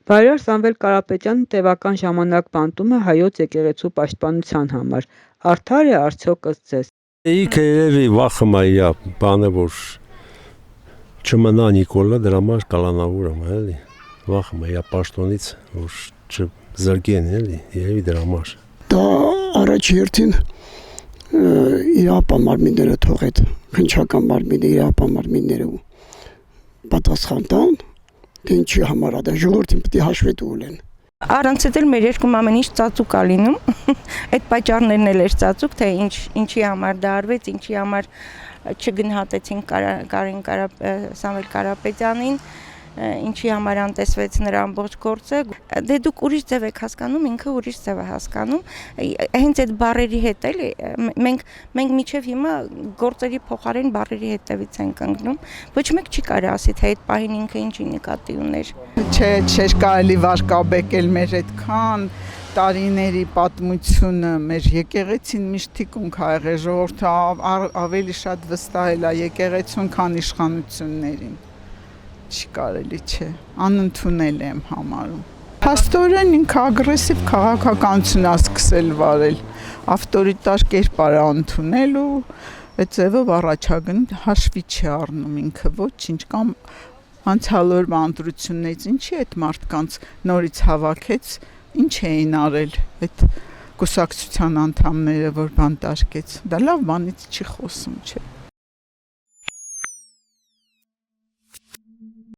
Վարյար Սամվել Կարապետյանը տևական ժամանակ բանտում է հայոց եկեղեցու պաշտպանության համար։ Արդար է արդյոք ըստ ձեզ։ Ինքը երևի վախում է իր բանը, որ չմնա Նիկոլը, դրա համար կալանավոր եմ, էլի։ Վախում է իր պաշտոնից, որ չզրկեն, էլի, երևի դրա համար։ Դա առաջ երթին իր ապամարմինները թողեց, քնչական մարմինը իր ապամարմինները պատասխան տան, թե ինչի համար է դա ժողովրդին պետք է հաշվետու ունեն։ Առանց էլ մեր երկում ամեն ինչ ծածուկ է լինում, այդ պատճառներն էլ էր ծածուկ, թե ինչի համար դա արվեց, ինչի համար չգնահատեցին Սամվել Կարապետյանին, ինչի համար անտեսվեց նրա ամբողջ գործը, դե դուք ուրիշ ձև եք հասկանում, ինքը ուրիշ ձև է հասկանում, հենց այդ բառերի հետ էլի, մենք մինչև հիմա գործերի փոխարեն բառերի հետևից ենք ընկնում, ոչ մեկ չի կարա ասի, թե այդ պահին ինքը ինչի նկատի ուներ։ Չէր կարելի վարկաբեկել մեր այդքան տարիների պատմությունը, մեր եկեղեցին միշտ թիկունք ա եղել, ժողովուրդը ավելի շատ վստահել է եկեղեցուն, քան իշխանություններին։ Չի կարելի, չէ, անընդունել եմ համարում։ Փաստորեն ինքը ագրեսիվ քաղաքականություն է սկսել վարել, ավտորիտար կերպար է ընդունել ու այդ ձևով առաջագն հաշվի չի առնում ինքը ոչինչ կամ անցյալօրվա ընտրություններից ինչի այդ մարդկանց նորից հավաքեց, ինչ էին արել այդ կուսակցության անդամները, որ բանտարկեց, դա լավ բանից չի խոսում, չէ։